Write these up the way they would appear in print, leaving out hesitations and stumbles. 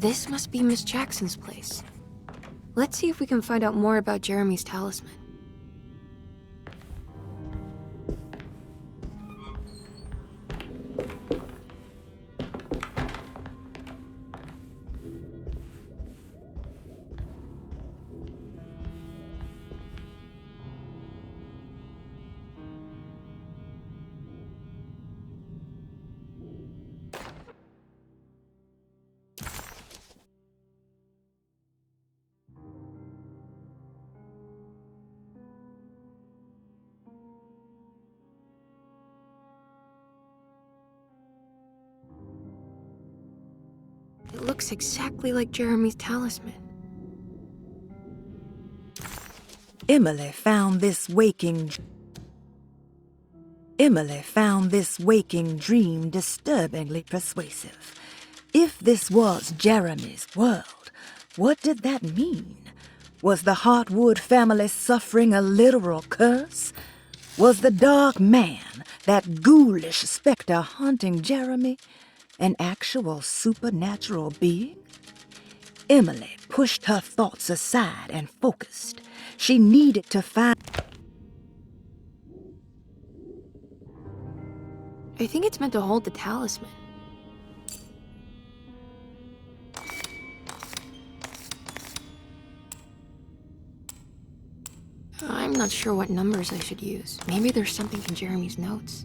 This must be Miss Jackson's place. Let's see if we can find out more about Jeremy's talisman. It looks exactly like Jeremy's talisman. Emily found this waking dream disturbingly persuasive. If this was Jeremy's world, what did that mean? Was the Hartwood family suffering a literal curse? Was the dark man, that ghoulish specter haunting Jeremy, an actual supernatural being? Emily pushed her thoughts aside and focused. She needed to find... I think it's meant to hold the talisman. I'm not sure what numbers I should use. Maybe there's something in Jeremy's notes.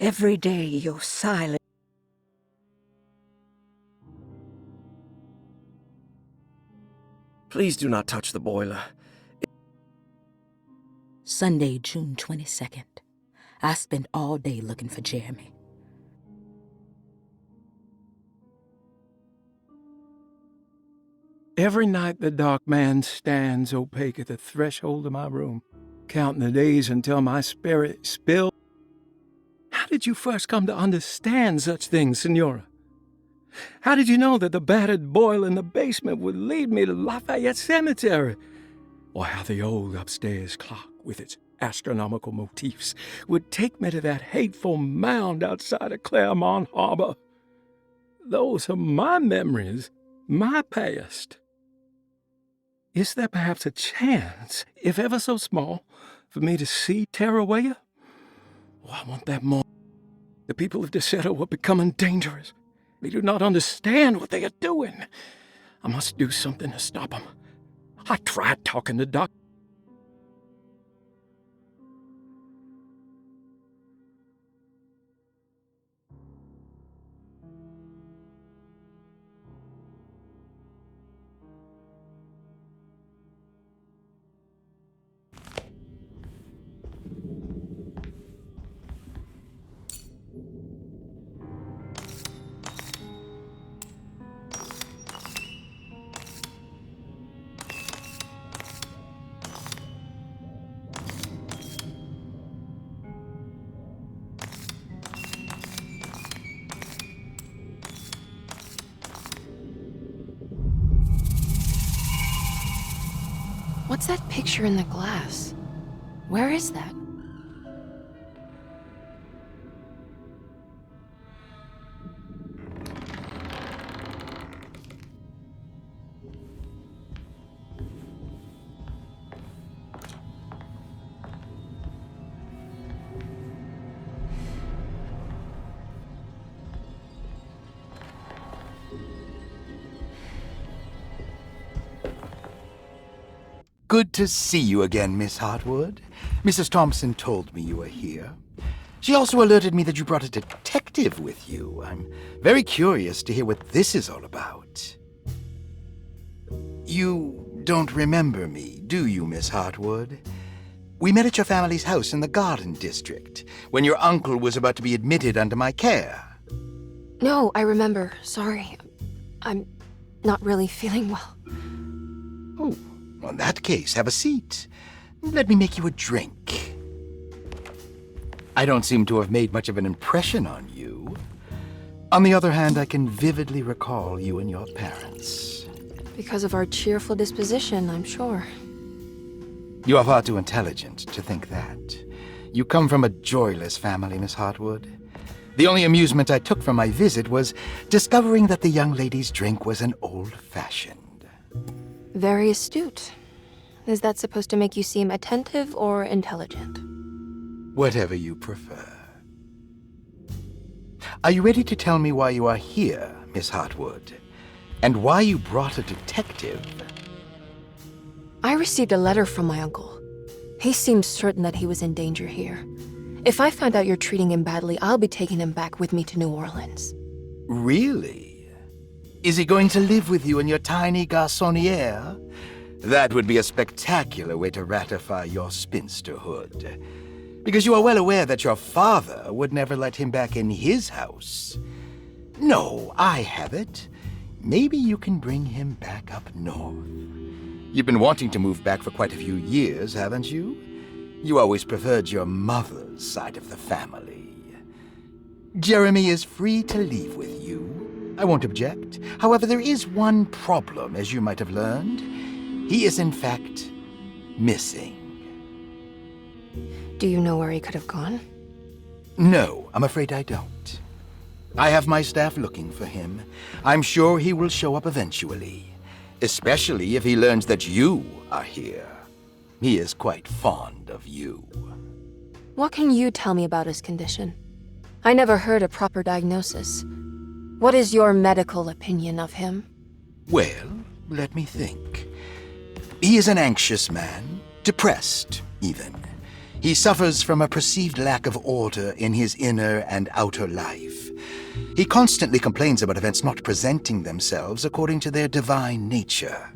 Every day you're silent. Please do not touch the boiler. Sunday, June 22nd. I spent all day looking for Jeremy. Every night the dark man stands opaque at the threshold of my room, counting the days until my spirit spills. How did you first come to understand such things, Senora? How did you know that the battered boiler in the basement would lead me to Lafayette Cemetery? Or how the old upstairs clock, with its astronomical motifs, would take me to that hateful mound outside of Claremont Harbor? Those are my memories, my past. Is there perhaps a chance, if ever so small, for me to see Terrawaya? Oh, I want that more. The people of Deseto are becoming dangerous. They do not understand what they are doing. I must do something to stop them. I tried talking to Doc. What's that picture in the glass? Where is that? Good to see you again, Miss Hartwood. Mrs. Thompson told me you were here. She also alerted me that you brought a detective with you. I'm very curious to hear what this is all about. You don't remember me, do you, Miss Hartwood? We met at your family's house in the Garden District, when your uncle was about to be admitted under my care. No, I remember. Sorry. I'm not really feeling well. Oh. In that case, have a seat. Let me make you a drink. I don't seem to have made much of an impression on you. On the other hand, I can vividly recall you and your parents. Because of our cheerful disposition, I'm sure. You are far too intelligent to think that. You come from a joyless family, Miss Hartwood. The only amusement I took from my visit was discovering that the young lady's drink was an old-fashioned. Very astute. Is that supposed to make you seem attentive or intelligent? Whatever you prefer. Are you ready to tell me why you are here, Miss Hartwood? And why you brought a detective? I received a letter from my uncle. He seemed certain that he was in danger here. If I find out you're treating him badly, I'll be taking him back with me to New Orleans. Really? Is he going to live with you in your tiny garçonniere? That would be a spectacular way to ratify your spinsterhood. Because you are well aware that your father would never let him back in his house. No, I have it. Maybe you can bring him back up north. You've been wanting to move back for quite a few years, haven't you? You always preferred your mother's side of the family. Jeremy is free to leave with you. I won't object. However, there is one problem, as you might have learned. He is, in fact, missing. Do you know where he could have gone? No, I'm afraid I don't. I have my staff looking for him. I'm sure he will show up eventually, especially if he learns that you are here. He is quite fond of you. What can you tell me about his condition? I never heard a proper diagnosis. What is your medical opinion of him? Well, let me think. He is an anxious man, depressed, even. He suffers from a perceived lack of order in his inner and outer life. He constantly complains about events not presenting themselves according to their divine nature.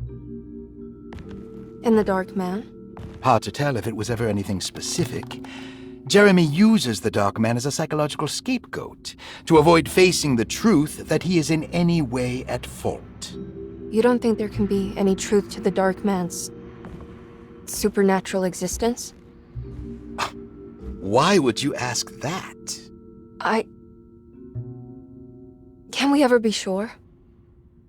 And the Dark Man? Hard to tell if it was ever anything specific. Jeremy uses the Dark Man as a psychological scapegoat to avoid facing the truth that he is in any way at fault. You don't think there can be any truth to the Dark Man's supernatural existence? Why would you ask that? Can we ever be sure?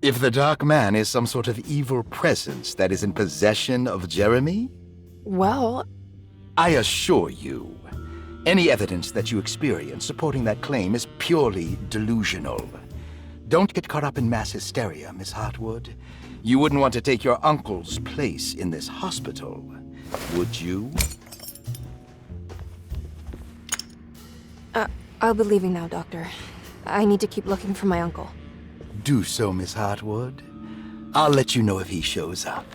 If the Dark Man is some sort of evil presence that is in possession of Jeremy? Well, I assure you, any evidence that you experience supporting that claim is purely delusional. Don't get caught up in mass hysteria, Miss Hartwood. You wouldn't want to take your uncle's place in this hospital, would you? I'll be leaving now, Doctor. I need to keep looking for my uncle. Do so, Miss Hartwood. I'll let you know if he shows up.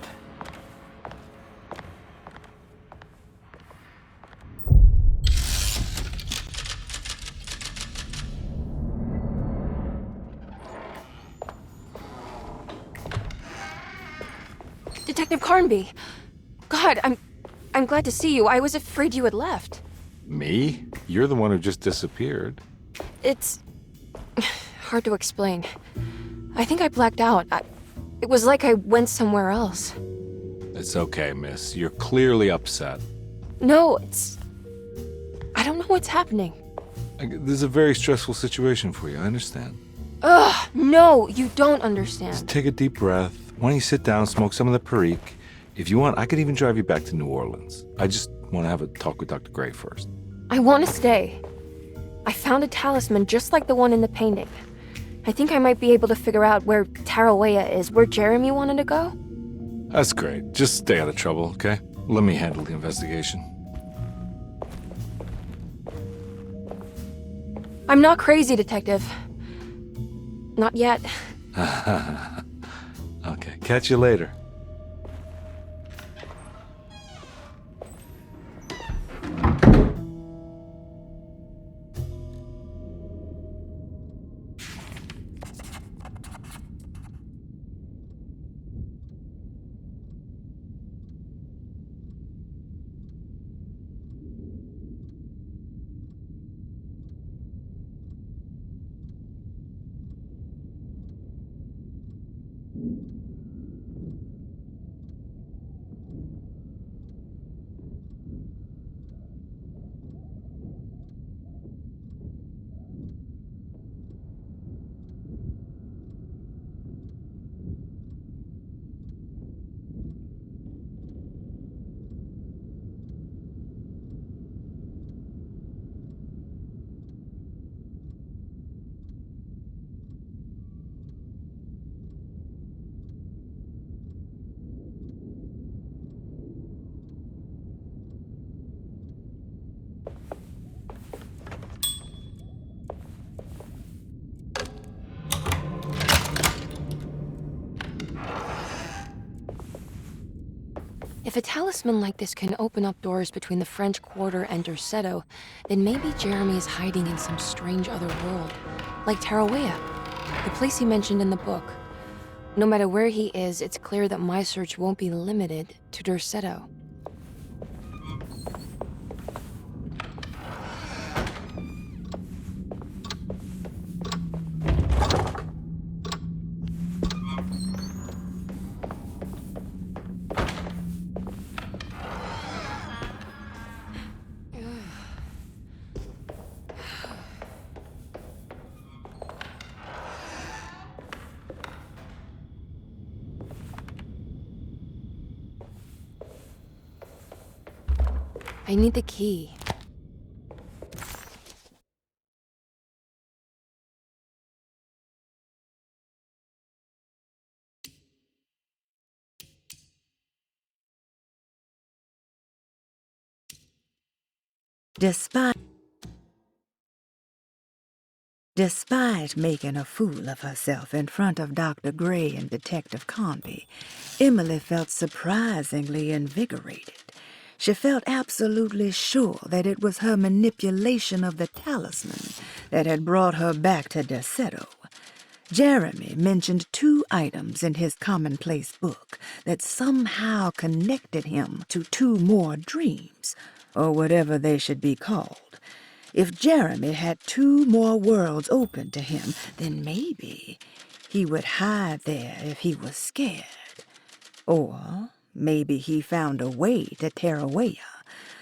Detective Carnby! God, I'm glad to see you. I was afraid you had left. Me? You're the one who just disappeared. It's hard to explain. I think I blacked out. It was like I went somewhere else. It's okay, miss. You're clearly upset. No, I don't know what's happening. This is a very stressful situation for you, I understand. Ugh, no, you don't understand. Just take a deep breath. Why don't you sit down, smoke some of the Perique? If you want, I could even drive you back to New Orleans. I just want to have a talk with Dr. Gray first. I want to stay. I found a talisman just like the one in the painting. I think I might be able to figure out where Tarawea is, where Jeremy wanted to go. That's great. Just stay out of trouble, okay? Let me handle the investigation. I'm not crazy, Detective. Not yet. Okay, catch you later. If a talisman like this can open up doors between the French Quarter and Derceto, then maybe Jeremy is hiding in some strange other world, like Tarawea, the place he mentioned in the book. No matter where he is, it's clear that my search won't be limited to Derceto. I need the key. Despite making a fool of herself in front of Dr. Gray and Detective Conby, Emily felt surprisingly invigorated. She felt absolutely sure that it was her manipulation of the talisman that had brought her back to Derceto. Jeremy mentioned 2 items in his commonplace book that somehow connected him to 2 more dreams, or whatever they should be called. If Jeremy had 2 more worlds open to him, then maybe he would hide there if he was scared. Or maybe he found a way to Tarawea,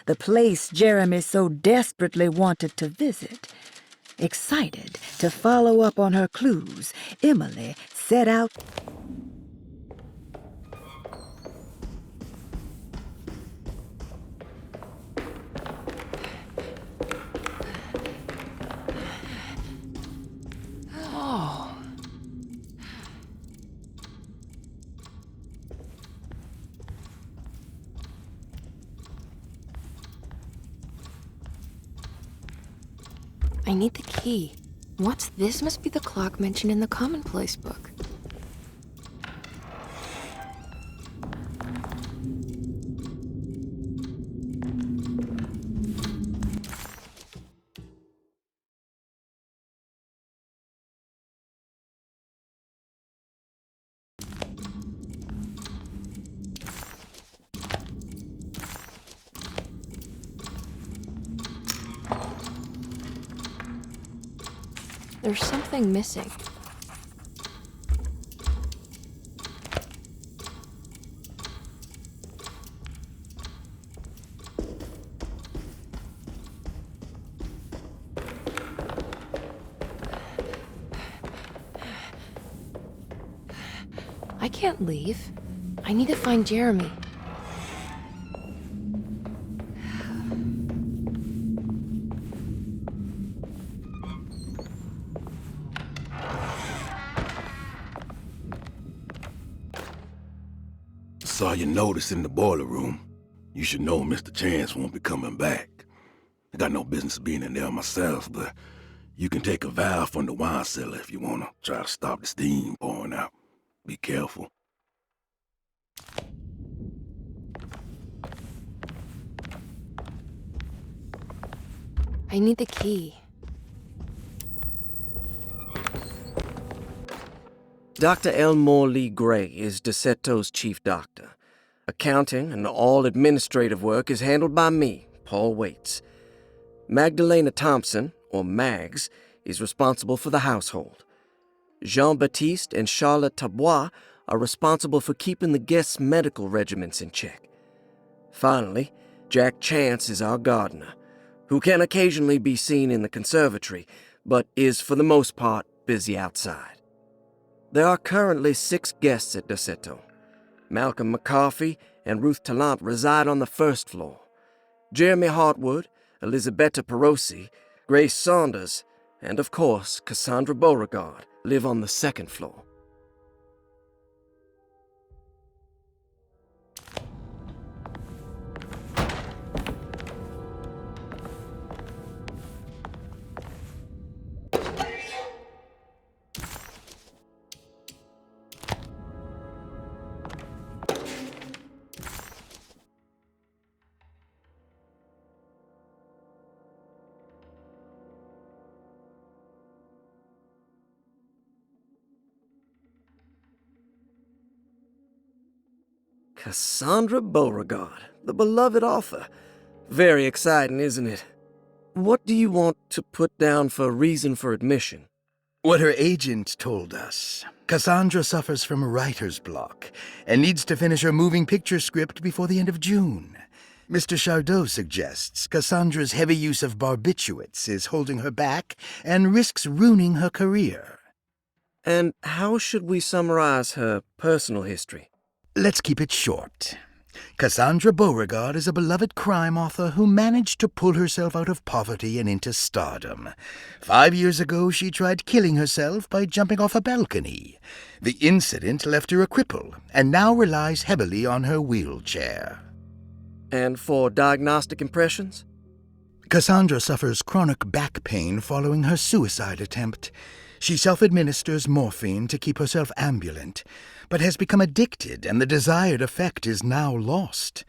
the place Jeremy so desperately wanted to visit. Excited to follow up on her clues, Emily set out. I need the key. What's this? Must be the clock mentioned in the commonplace book. There's something missing. I can't leave. I need to find Jeremy. Saw your notice in the boiler room. You should know Mr. Chance won't be coming back. I got no business being in there myself, but you can take a valve from the wine cellar if you want to try to stop the steam pouring out. Be careful. I need the key. Dr. Elmore Lee Gray is Derceto's chief doctor. Accounting and all administrative work is handled by me, Paul Waits. Magdalena Thompson, or Mags, is responsible for the household. Jean-Baptiste and Charlotte Tabois are responsible for keeping the guests' medical regimens in check. Finally, Jack Chance is our gardener, who can occasionally be seen in the conservatory, but is for the most part busy outside. There are currently 6 guests at Derceto. Malcolm McCarthy and Ruth Tallant reside on the 1st floor. Jeremy Hartwood, Elisabetta Perosi, Grace Saunders, and of course Cassandra Beauregard live on the 2nd floor. Cassandra Beauregard, the beloved author. Very exciting, isn't it? What do you want to put down for reason for admission? What her agent told us. Cassandra suffers from writer's block and needs to finish her moving picture script before the end of June. Mr. Chardot suggests Cassandra's heavy use of barbiturates is holding her back and risks ruining her career. And how should we summarize her personal history? Let's keep it short. Cassandra Beauregard is a beloved crime author who managed to pull herself out of poverty and into stardom. 5 years ago, she tried killing herself by jumping off a balcony. The incident left her a cripple, and now relies heavily on her wheelchair. And for diagnostic impressions? Cassandra suffers chronic back pain following her suicide attempt. She self-administers morphine to keep herself ambulant, but has become addicted, and the desired effect is now lost.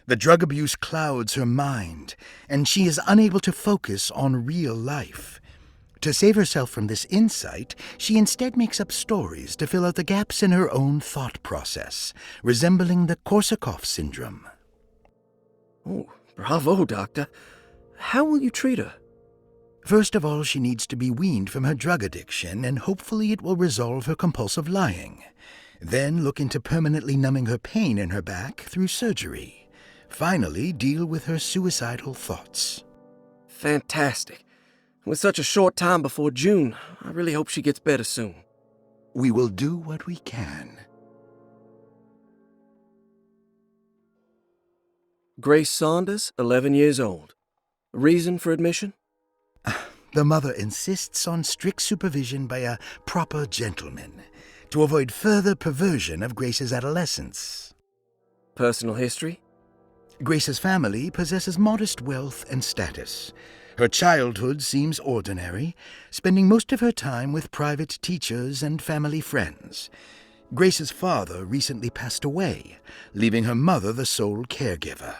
The drug abuse clouds her mind, and she is unable to focus on real life. To save herself from this insight, she instead makes up stories to fill out the gaps in her own thought process, resembling the Korsakoff syndrome. Oh, bravo, Doctor. How will you treat her? First of all, she needs to be weaned from her drug addiction, and hopefully it will resolve her compulsive lying. Then look into permanently numbing her pain in her back through surgery. Finally, deal with her suicidal thoughts. Fantastic. With such a short time before June, I really hope she gets better soon. We will do what we can. Grace Saunders, 11 years old. Reason for admission? The mother insists on strict supervision by a proper gentleman to avoid further perversion of Grace's adolescence. Personal history? Grace's family possesses modest wealth and status. Her childhood seems ordinary, spending most of her time with private teachers and family friends. Grace's father recently passed away, leaving her mother the sole caregiver.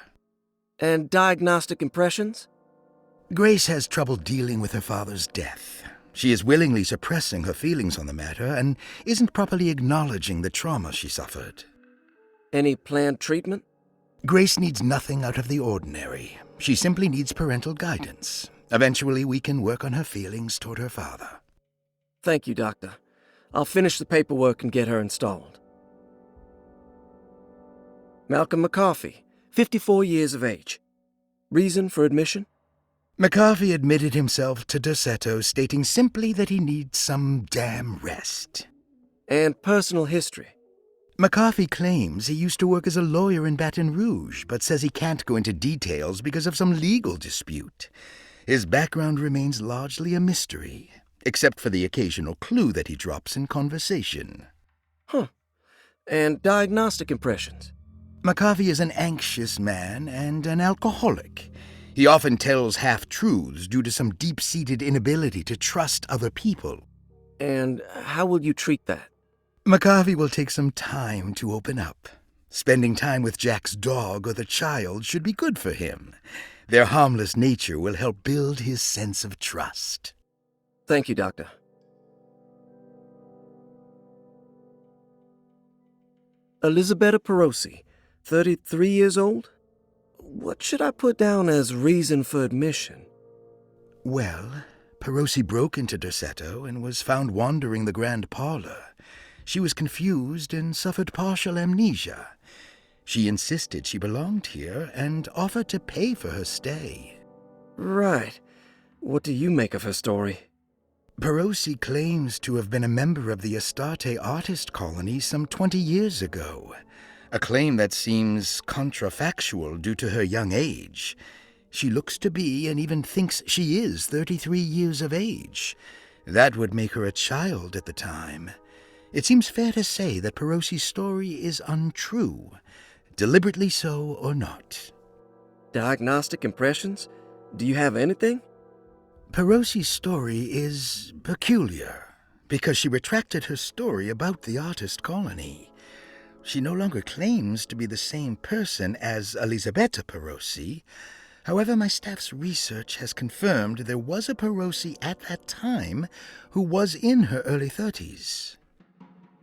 And diagnostic impressions? Grace has trouble dealing with her father's death. She is willingly suppressing her feelings on the matter and isn't properly acknowledging the trauma she suffered. Any planned treatment? Grace needs nothing out of the ordinary. She simply needs parental guidance. Eventually, we can work on her feelings toward her father. Thank you, Doctor. I'll finish the paperwork and get her installed. Malcolm McCarthy, 54 years of age. Reason for admission? McCarthy admitted himself to Dorsetto, stating simply that he needs some damn rest. And personal history? McCarthy claims he used to work as a lawyer in Baton Rouge, but says he can't go into details because of some legal dispute. His background remains largely a mystery, except for the occasional clue that he drops in conversation. Huh. And diagnostic impressions? McCarthy is an anxious man and an alcoholic. He often tells half-truths due to some deep-seated inability to trust other people. And how will you treat that? McCarthy will take some time to open up. Spending time with Jack's dog or the child should be good for him. Their harmless nature will help build his sense of trust. Thank you, Doctor. Elisabetta Perosi, 33 years old? What should I put down as reason for admission? Well, Perosi broke into Dorsetto and was found wandering the grand parlor. She was confused and suffered partial amnesia. She insisted she belonged here and offered to pay for her stay. Right. What do you make of her story? Perosi claims to have been a member of the Astarte artist colony some 20 years ago, a claim that seems contrafactual due to her young age. She looks to be and even thinks she is 33 years of age. That would make her a child at the time. It seems fair to say that Perosi's story is untrue, deliberately so or not. Diagnostic impressions? Do you have anything? Perosi's story is peculiar because she retracted her story about the artist colony. She no longer claims to be the same person as Elisabetta Perosi. However, my staff's research has confirmed there was a Perosi at that time who was in her early 30s.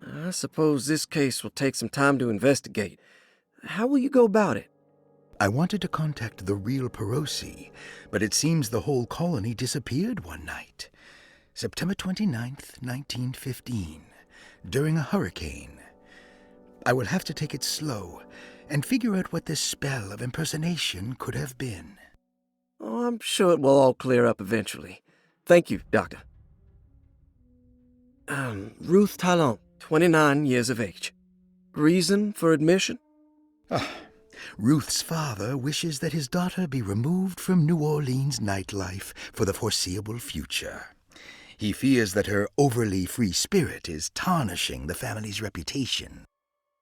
I suppose this case will take some time to investigate. How will you go about it? I wanted to contact the real Perosi, but it seems the whole colony disappeared one night. September 29th, 1915, during a hurricane. I will have to take it slow and figure out what this spell of impersonation could have been. Oh, I'm sure it will all clear up eventually. Thank you, Doctor. Ruth Talon, 29 years of age. Reason for admission? Ruth's father wishes that his daughter be removed from New Orleans nightlife for the foreseeable future. He fears that her overly free spirit is tarnishing the family's reputation.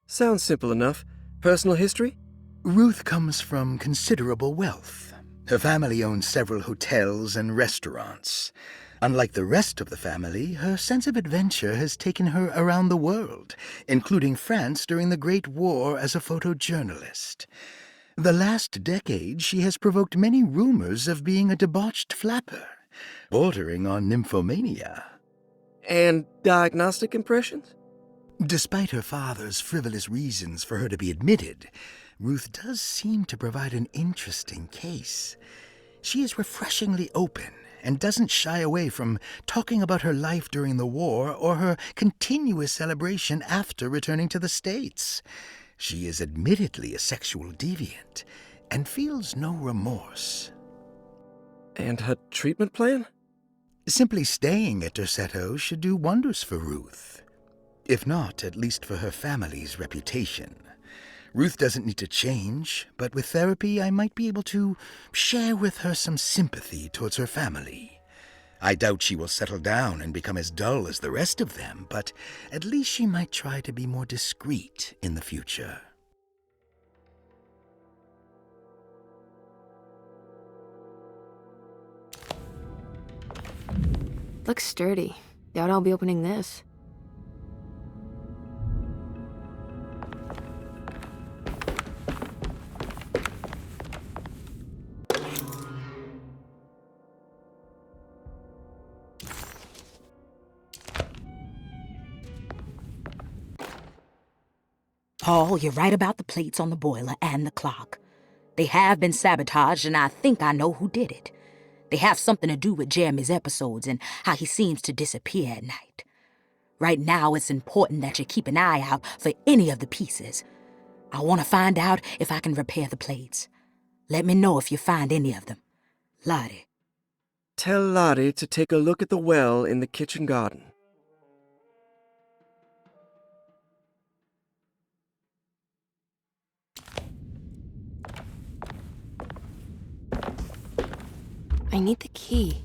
Sounds simple enough. Personal history? Ruth comes from considerable wealth. Her family owns several hotels and restaurants. Unlike the rest of the family, her sense of adventure has taken her around the world, including France during the Great War as a photojournalist. The last decade, she has provoked many rumors of being a debauched flapper, bordering on nymphomania. And diagnostic impressions? Despite her father's frivolous reasons for her to be admitted, Ruth does seem to provide an interesting case. She is refreshingly open and doesn't shy away from talking about her life during the war or her continuous celebration after returning to the States. She is admittedly a sexual deviant and feels no remorse. And her treatment plan? Simply staying at Derceto should do wonders for Ruth. If not, at least for her family's reputation. Ruth doesn't need to change, but with therapy I might be able to share with her some sympathy towards her family. I doubt she will settle down and become as dull as the rest of them, but at least she might try to be more discreet in the future. Looks sturdy. Doubt I'll be opening this. Paul, you're right about the plates on the boiler and the clock. They have been sabotaged, and I think I know who did it. They have something to do with Jeremy's episodes and how he seems to disappear at night. Right now, it's important that you keep an eye out for any of the pieces. I want to find out if I can repair the plates. Let me know if you find any of them. Lottie. Tell Lottie to take a look at the well in the kitchen garden. I need the key.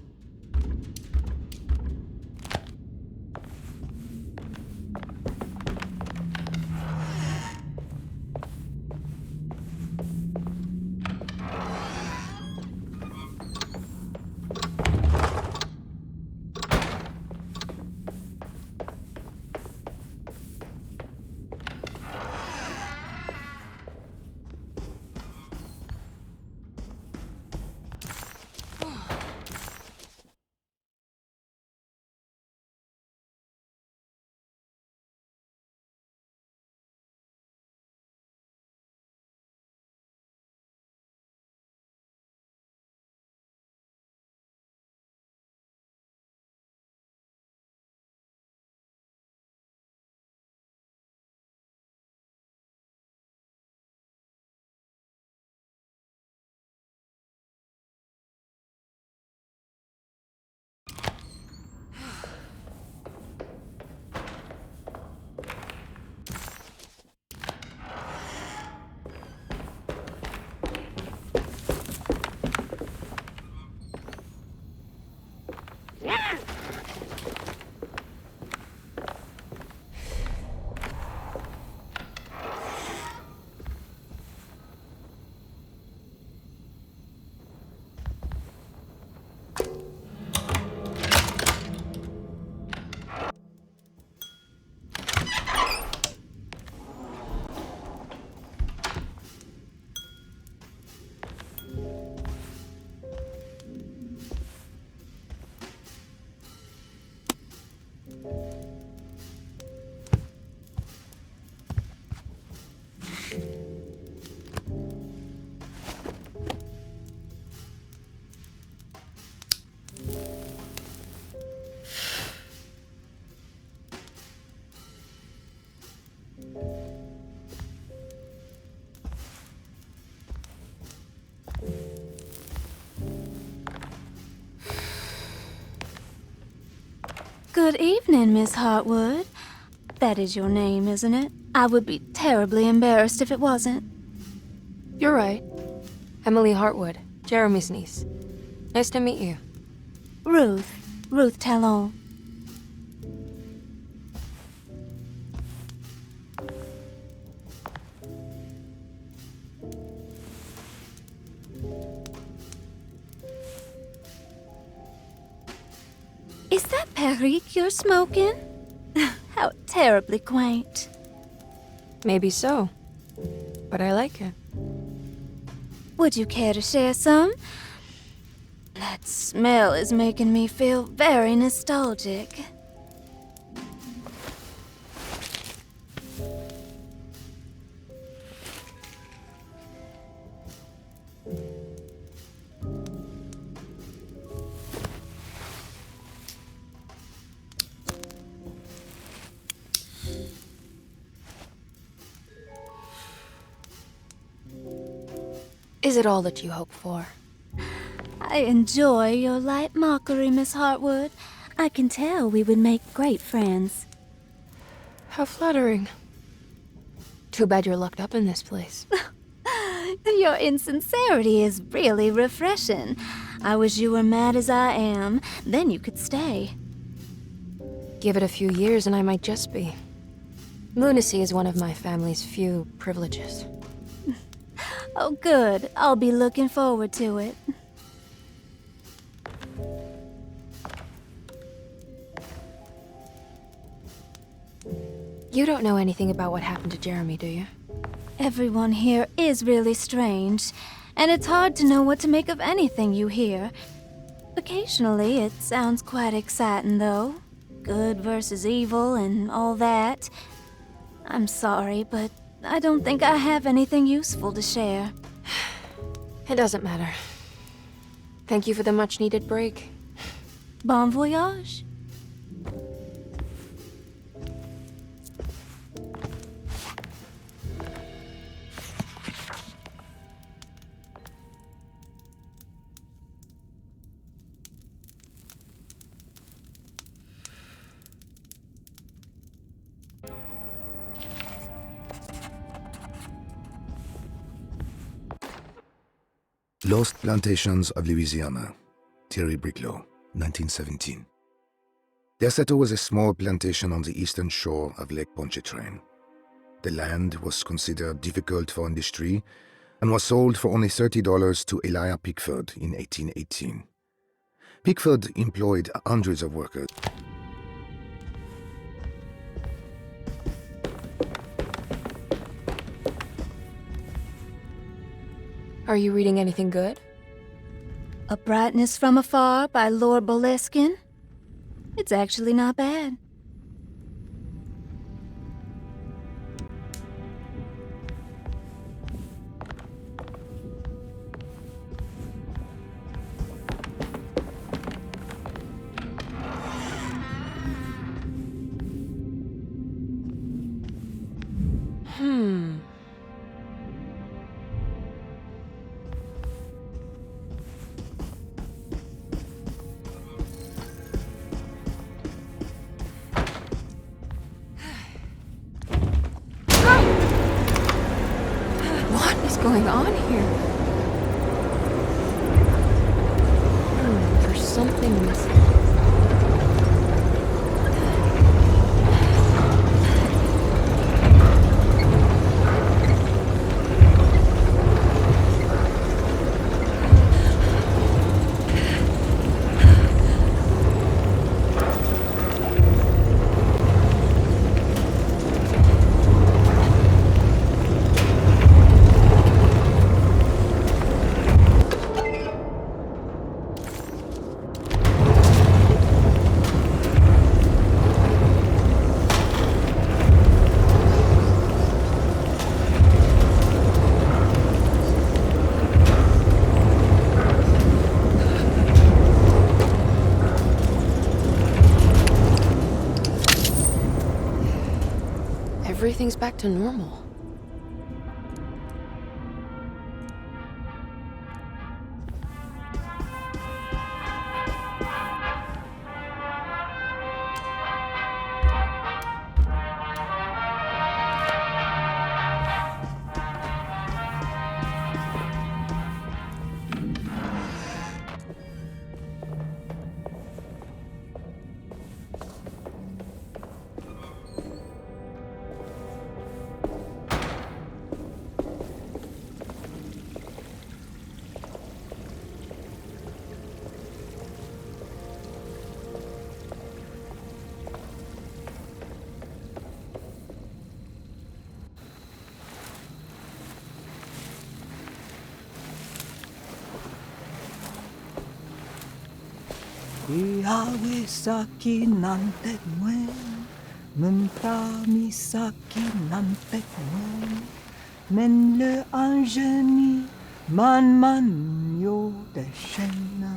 Good evening, Miss Hartwood. That is your name, isn't it? I would be terribly embarrassed if it wasn't. You're right. Emily Hartwood, Jeremy's niece. Nice to meet you. Ruth Talon. Is that Perique you're smoking? How terribly quaint. Maybe so. But I like it. Would you care to share some? That smell is making me feel very nostalgic. Is it all that you hope for? I enjoy your light mockery, Miss Hartwood. I can tell we would make great friends. How flattering. Too bad you're locked up in this place. Your insincerity is really refreshing. I wish you were mad as I am. Then you could stay. Give it a few years and I might just be. Lunacy is one of my family's few privileges. Oh, good. I'll be looking forward to it. You don't know anything about what happened to Jeremy, do you? Everyone here is really strange, and it's hard to know what to make of anything you hear. Occasionally, it sounds quite exciting, though. Good versus evil and all that. I'm sorry, but I don't think I have anything useful to share. It doesn't matter. Thank you for the much-needed break. Bon voyage. Lost Plantations of Louisiana, Thierry Briclot, 1917. Derceto was a small plantation on the eastern shore of Lake Pontchartrain. The land was considered difficult for industry and was sold for only $30 to Elijah Pickford in 1818. Pickford employed hundreds of workers. Are you reading anything good? A Brightness from Afar by Lord Boleskine. It's actually not bad. What is going on here? There's something missing. Everything's back to normal. Ihawisaki nantek mwen, mempramisaki nantek mwen, men le anjeni man yo deshena.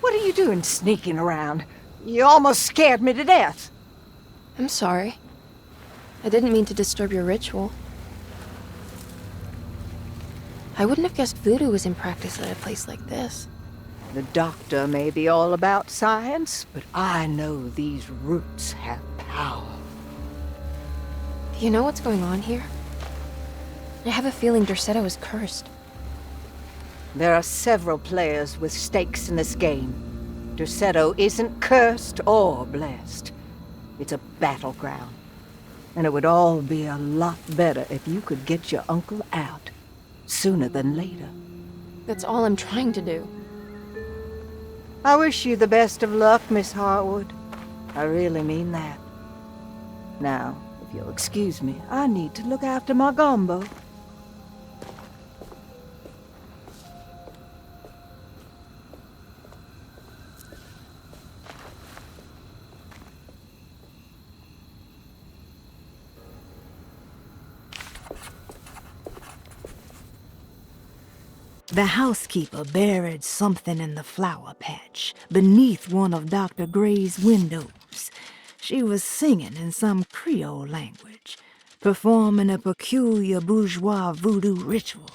What are you doing sneaking around? You almost scared me to death. I'm sorry. I didn't mean to disturb your ritual. I wouldn't have guessed voodoo was in practice at a place like this. The doctor may be all about science, but I know these roots have power. Do you know what's going on here? I have a feeling Derceto is cursed. There are several players with stakes in this game. Derceto isn't cursed or blessed. It's a battleground. And it would all be a lot better if you could get your uncle out sooner than later. That's all I'm trying to do. I wish you the best of luck, Miss Hartwood. I really mean that. Now, if you'll excuse me, I need to look after my gumbo. The housekeeper buried something in the flower patch beneath one of Dr. Gray's windows. She was singing in some Creole language, performing a peculiar bourgeois voodoo ritual.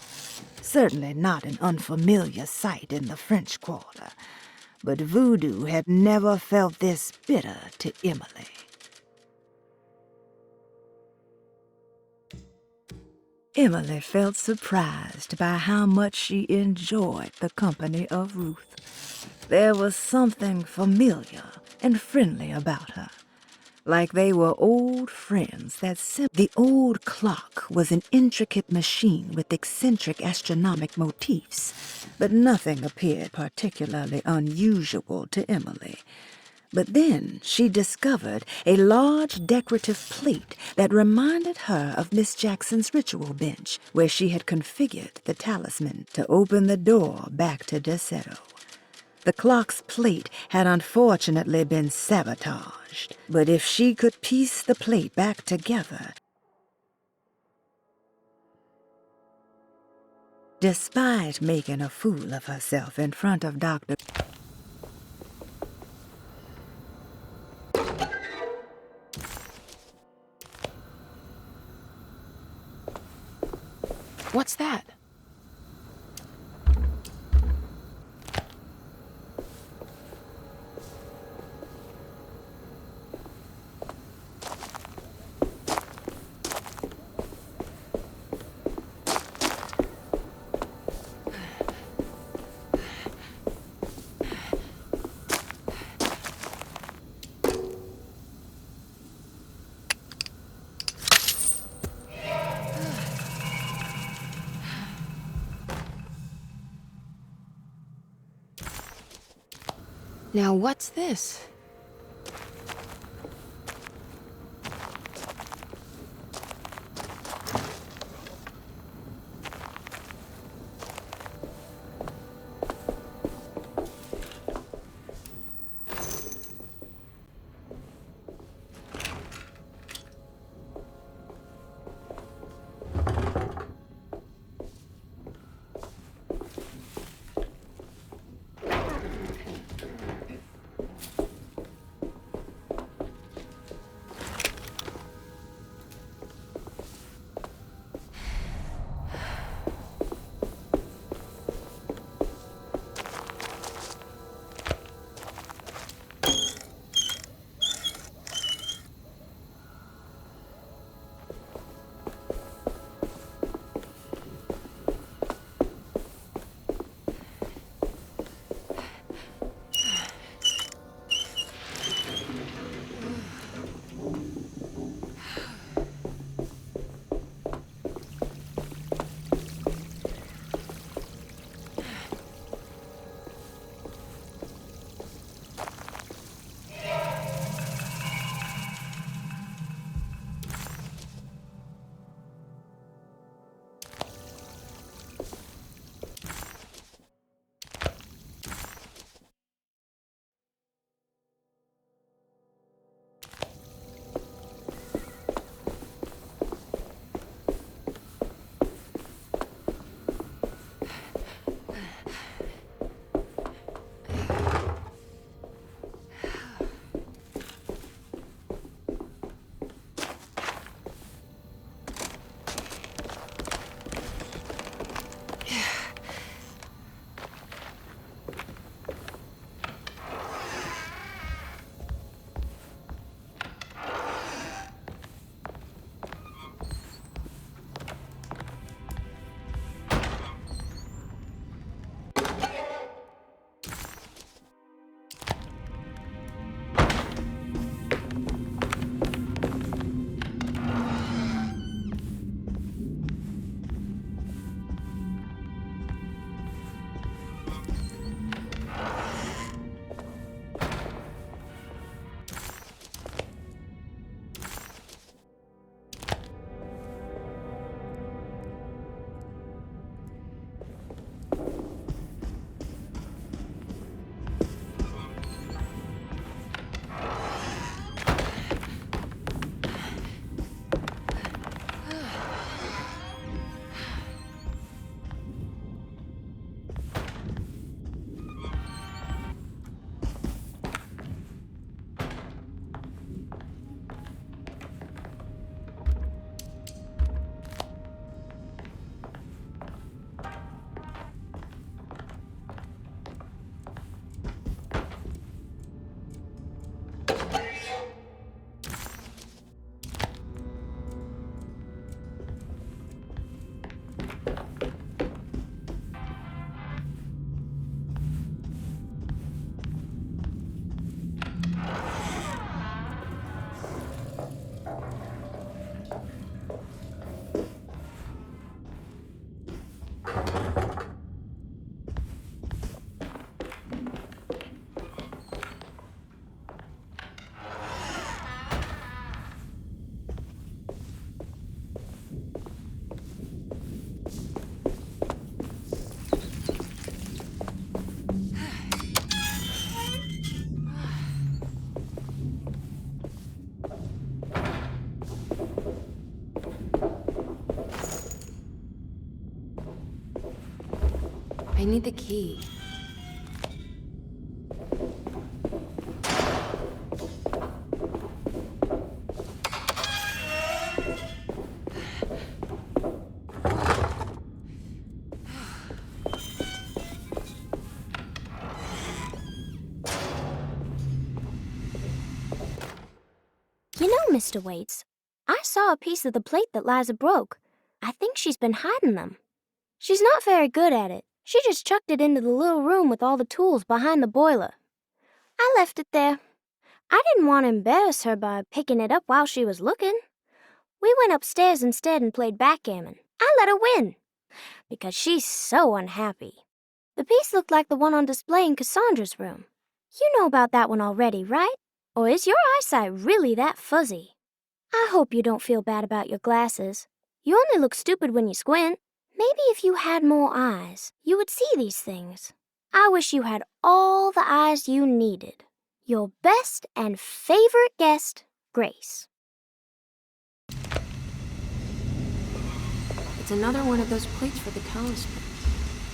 Certainly not an unfamiliar sight in the French Quarter, but voodoo had never felt this bitter to Emily. Emily felt surprised by how much she enjoyed the company of Ruth. There was something familiar and friendly about her, like they were old friends that The old clock was an intricate machine with eccentric astronomic motifs, but nothing appeared particularly unusual to Emily. But then she discovered a large decorative plate that reminded her of Miss Jackson's ritual bench, where she had configured the talisman to open the door back to Derceto. The clock's plate had unfortunately been sabotaged, but if she could piece the plate back together... Despite making a fool of herself in front of Dr. What's that? Now what's this? I need the key. You know, Mr. Waits, I saw a piece of the plate that Liza broke. I think she's been hiding them. She's not very good at it. She just chucked it into the little room with all the tools behind the boiler. I left it there. I didn't want to embarrass her by picking it up while she was looking. We went upstairs instead and played backgammon. I let her win, because she's so unhappy. The piece looked like the one on display in Cassandra's room. You know about that one already, right? Or is your eyesight really that fuzzy? I hope you don't feel bad about your glasses. You only look stupid when you squint. Maybe if you had more eyes, you would see these things. I wish you had all the eyes you needed. Your best and favorite guest, Grace. It's another one of those plates for the telescope.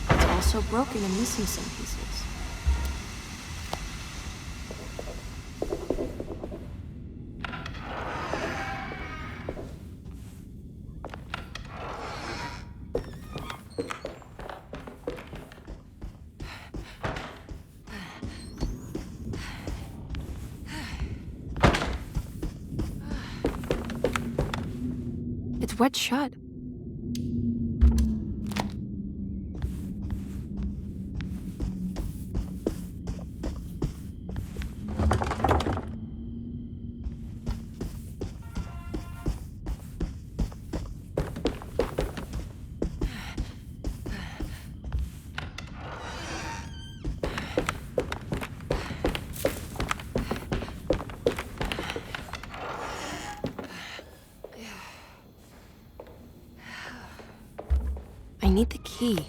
It's also broken and missing some pieces. It's wet shut. I need the key.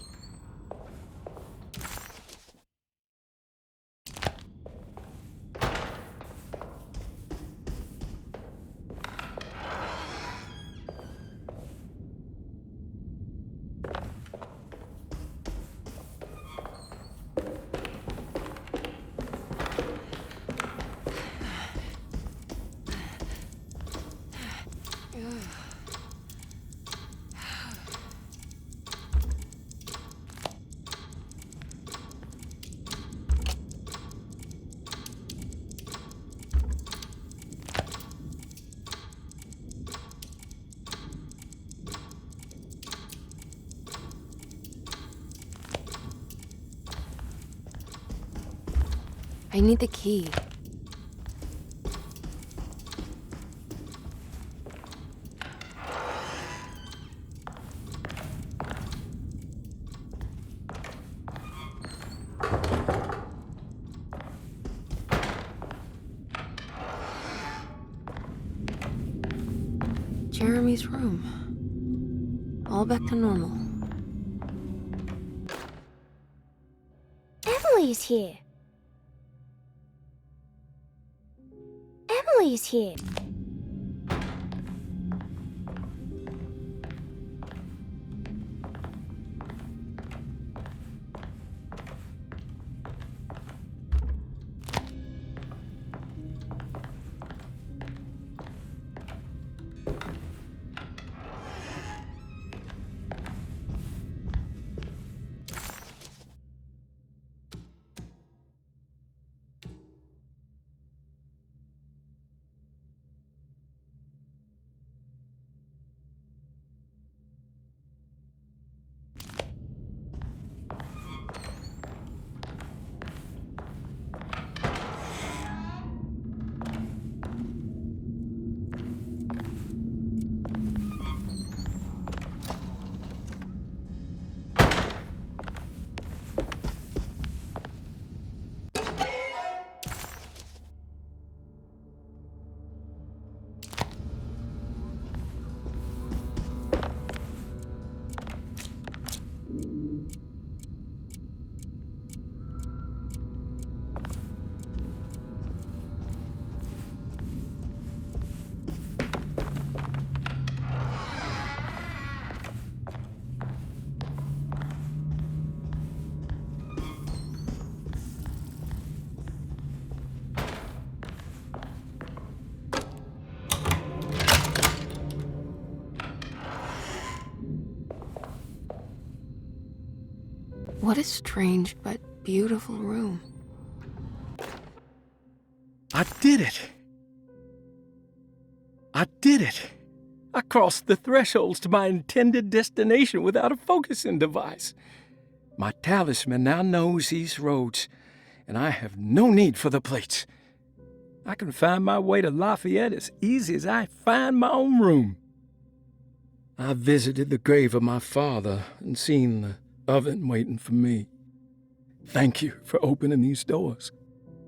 I need the key. Jeremy's room. All back to normal. Emily's here. Emily's here. What a strange but beautiful room. I did it! I did it! I crossed the thresholds to my intended destination without a focusing device. My talisman now knows these roads, and I have no need for the plates. I can find my way to Lafayette as easy as I find my own room. I visited the grave of my father and seen the oven waiting for me. Thank you for opening these doors.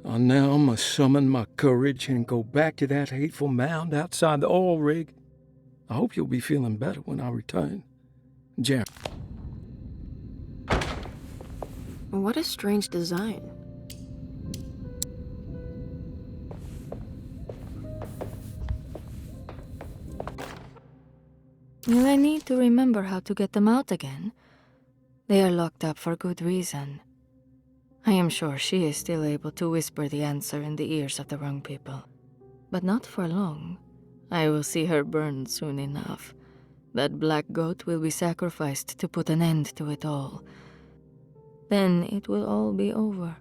I now must summon my courage and go back to that hateful mound outside the oil rig. I hope you'll be feeling better when I return. Jeremy. What a strange design. Will I need to remember how to get them out again? They are locked up for good reason. I am sure she is still able to whisper the answer in the ears of the wrong people. But not for long. I will see her burned soon enough. That black goat will be sacrificed to put an end to it all. Then it will all be over.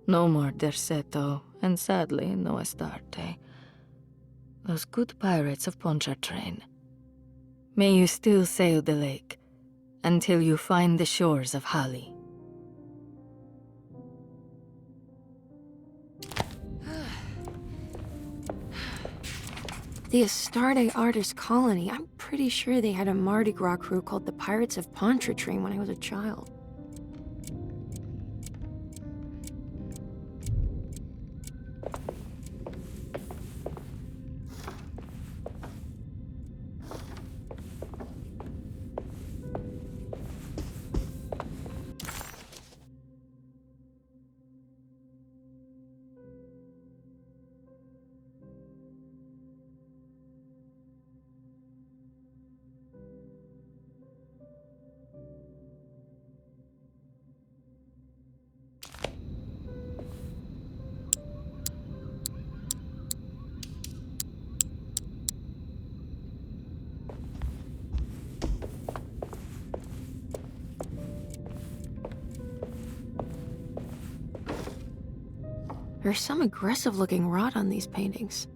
No more Derceto, and sadly, no Astarte. Those good pirates of Pontchartrain. May you still sail the lake, until you find the shores of Hali. The Astarte Artist Colony. I'm pretty sure they had a Mardi Gras crew called the Pirates of Pontchartrain when I was a child. There's some aggressive-looking rot on these paintings.